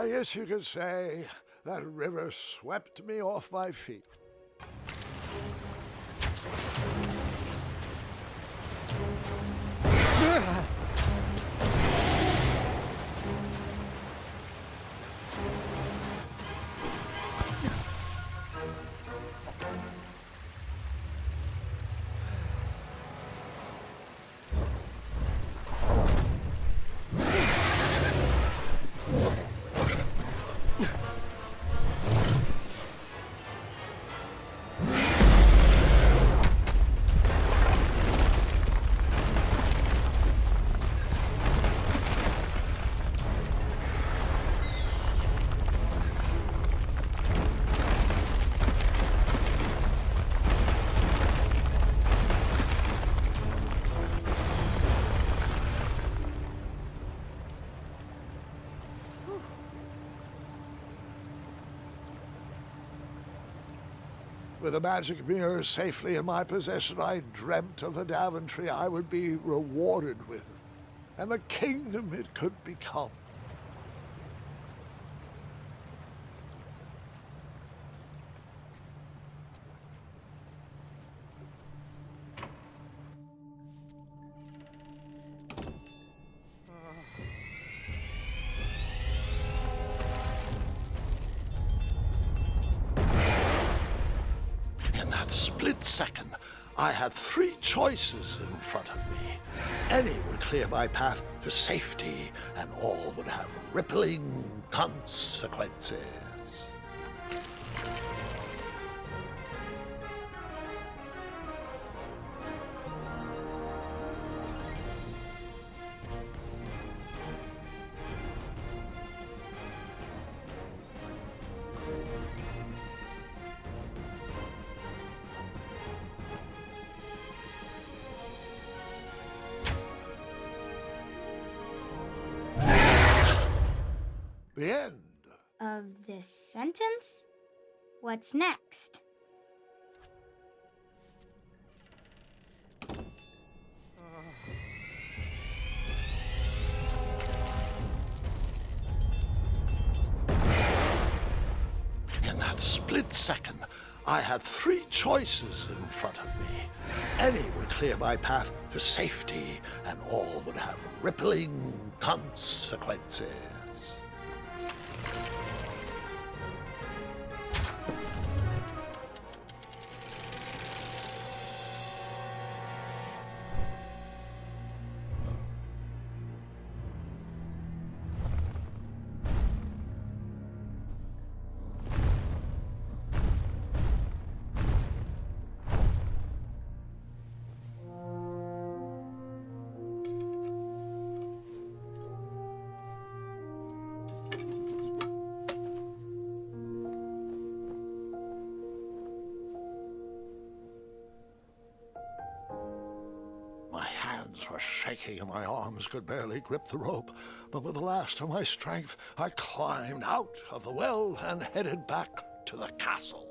I guess you could say that river swept me off my feet. With the magic mirror safely in my possession, I dreamt of the Daventry I would be rewarded with, and the kingdom it could become. In that split second, I had three choices in front of me. Any would clear my path to safety, and all would have rippling consequences. The end. Of this sentence? What's next? In that split second, I had three choices in front of me. Any would clear my path to safety, and all would have rippling consequences. My hands were shaking and my arms could barely grip the rope, but with the last of my strength, I climbed out of the well and headed back to the castle.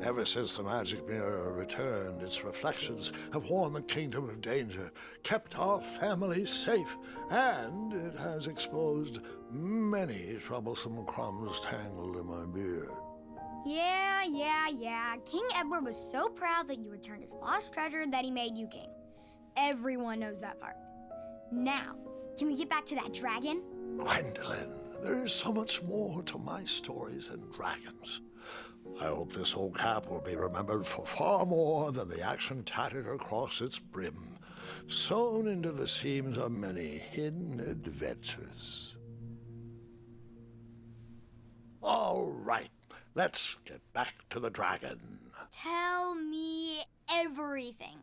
Ever since the magic mirror returned, its reflections have warned the kingdom of danger, kept our family safe, and it has exposed many troublesome crumbs tangled in my beard. Yeah. King Edward was so proud that you returned his lost treasure that he made you king. Everyone knows that part. Now, can we get back to that dragon? Gwendolyn, there is so much more to my stories than dragons. I hope this old cap will be remembered for far more than the action tattered across its brim, sewn into the seams of many hidden adventures. All right, let's get back to the dragon. Tell me everything.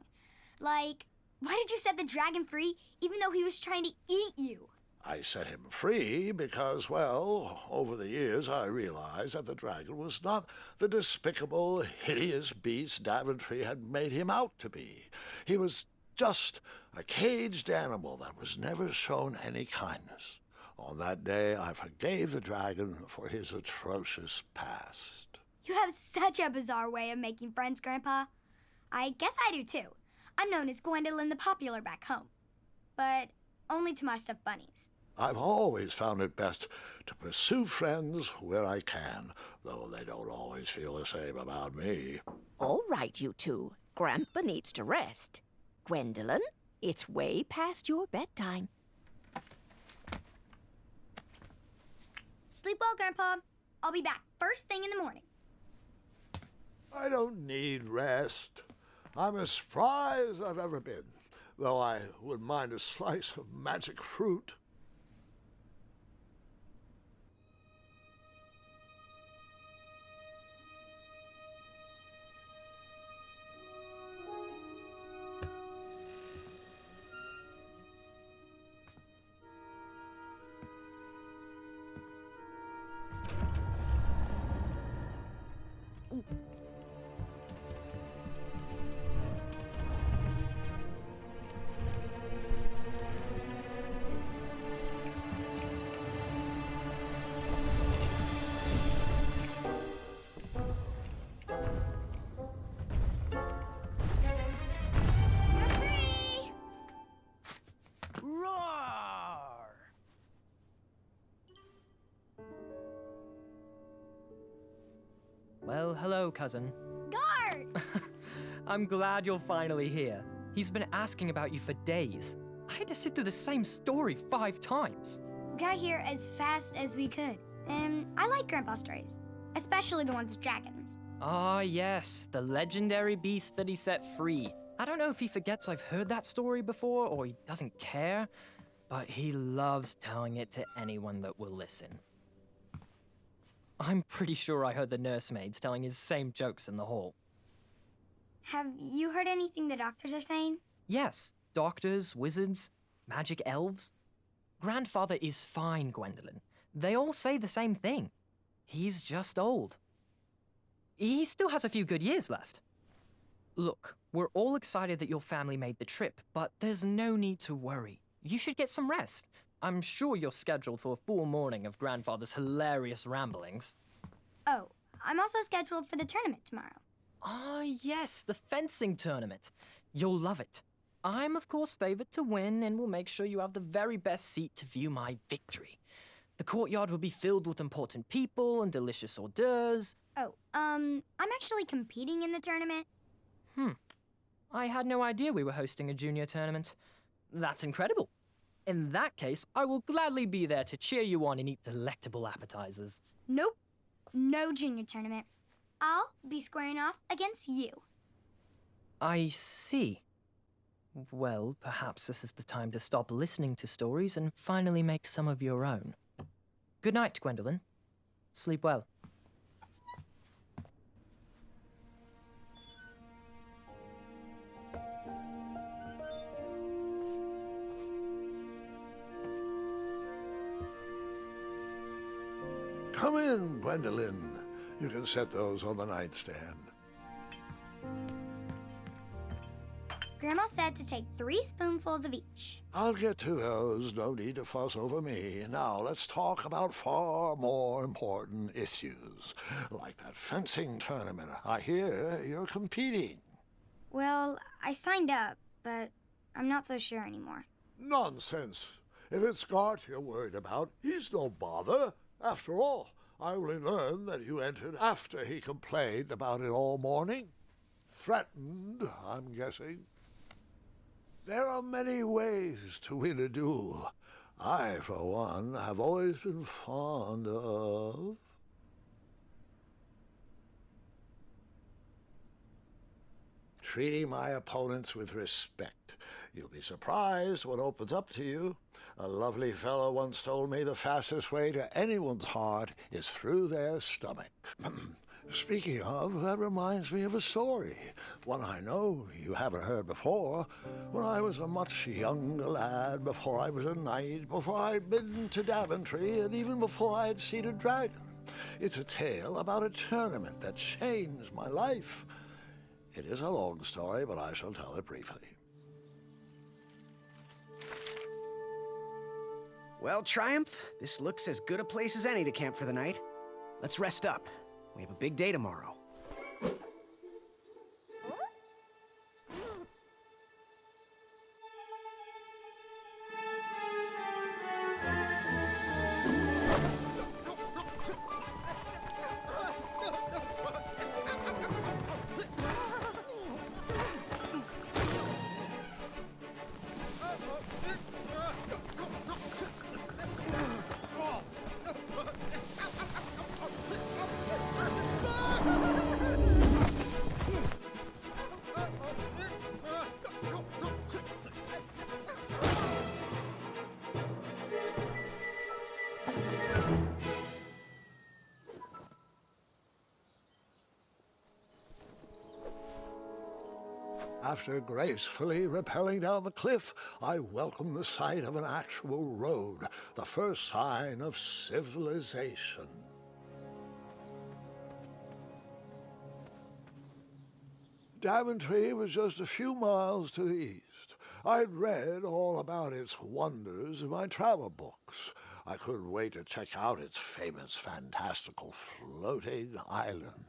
Like, why did you set the dragon free even though he was trying to eat you? I set him free because, well, over the years I realized that the dragon was not the despicable, hideous beast Daventry had made him out to be. He was just a caged animal that was never shown any kindness. On that day, I forgave the dragon for his atrocious past. You have such a bizarre way of making friends, Grandpa. I guess I do too. I'm known as Gwendolyn the Popular back home. But only to my stuffed bunnies. I've always found it best to pursue friends where I can, though they don't always feel the same about me. All right, you two. Grandpa needs to rest. Gwendolyn, it's way past your bedtime. Sleep well, Grandpa. I'll be back first thing in the morning. I don't need rest. I'm as spry as I've ever been, though I wouldn't mind a slice of magic fruit. You're free! Roar! Well, hello, cousin. Guard! I'm glad you're finally here. He's been asking about you for days. I had to sit through the same story 5 times. We got here as fast as we could. And I like Grandpa's stories, especially the ones with dragons. Ah, yes, the legendary beast that he set free. I don't know if he forgets I've heard that story before or he doesn't care, but he loves telling it to anyone that will listen. I'm pretty sure I heard the nursemaids telling his same jokes in the hall. Have you heard anything the doctors are saying? Yes, doctors, wizards, magic elves. Grandfather is fine, Gwendolyn. They all say the same thing. He's just old. He still has a few good years left. Look, we're all excited that your family made the trip, but there's no need to worry. You should get some rest. I'm sure you're scheduled for a full morning of Grandfather's hilarious ramblings. Oh, I'm also scheduled for the tournament tomorrow. Ah, yes, the fencing tournament. You'll love it. I'm, of course, favored to win and will make sure you have the very best seat to view my victory. The courtyard will be filled with important people and delicious hors d'oeuvres. Oh, I'm actually competing in the tournament. I had no idea we were hosting a junior tournament. That's incredible. In that case, I will gladly be there to cheer you on and eat delectable appetizers. Nope, no junior tournament. I'll be squaring off against you. I see. Well, perhaps this is the time to stop listening to stories and finally make some of your own. Good night, Gwendolyn. Sleep well. Come in, Gwendolyn. You can set those on the nightstand. Grandma said to take 3 spoonfuls of each. I'll get to those. No need to fuss over me. Now, let's talk about far more important issues, like that fencing tournament. I hear you're competing. Well, I signed up, but I'm not so sure anymore. Nonsense. If it's Gart you're worried about, he's no bother. After all, I only learned that you entered after he complained about it all morning. Threatened, I'm guessing. There are many ways to win a duel. I, for one, have always been fond of treating my opponents with respect. You'll be surprised what opens up to you. A lovely fellow once told me the fastest way to anyone's heart is through their stomach. Speaking of, that reminds me of a story, one I know you haven't heard before. When I was a much younger lad, before I was a knight, before I'd been to Daventry, and even before I had seen a dragon. It's a tale about a tournament that changed my life. It is a long story, but I shall tell it briefly. Well, Triumph, this looks as good a place as any to camp for the night. Let's rest up. We have a big day tomorrow. After gracefully rappelling down the cliff, I welcomed the sight of an actual road, the first sign of civilization. Daventry was just a few miles to the east. I'd read all about its wonders in my travel books. I couldn't wait to check out its famous, fantastical floating island.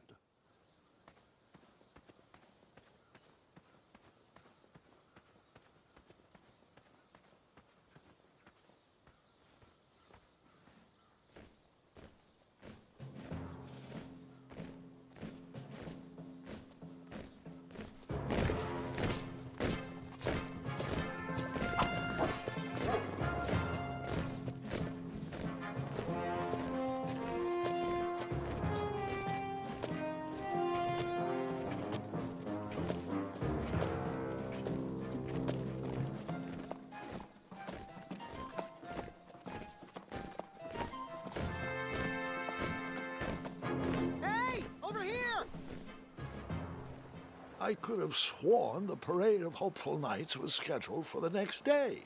I could have sworn the Parade of Hopeful Knights was scheduled for the next day.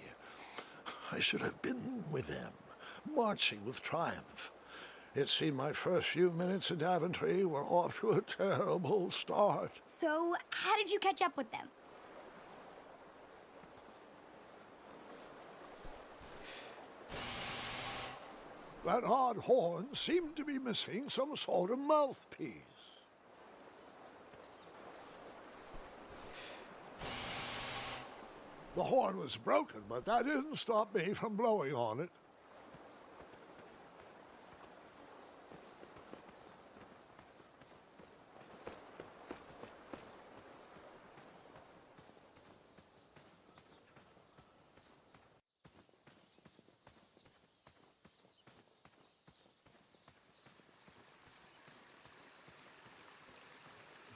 I should have been with them, marching with triumph. It seemed my first few minutes in Daventry were off to a terrible start. So, how did you catch up with them? That odd horn seemed to be missing some sort of mouthpiece. The horn was broken, but that didn't stop me from blowing on it.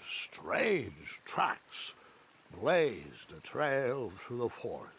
Strange tracks blazed a trail through the forest.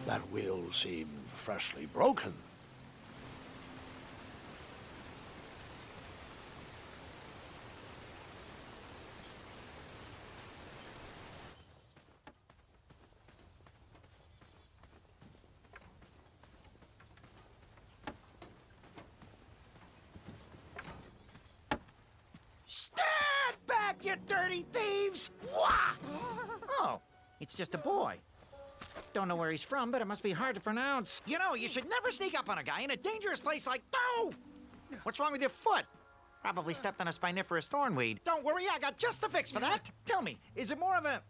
That wheel seemed freshly broken. Stand back, you dirty thieves! Wah! Oh, it's just a boy. Don't know where he's from, but it must be hard to pronounce. You know, you should never sneak up on a guy in a dangerous place like... Oh! What's wrong with your foot? Probably stepped on a spiniferous thornweed. Don't worry, I got just the fix for that. Tell me, is it more of a...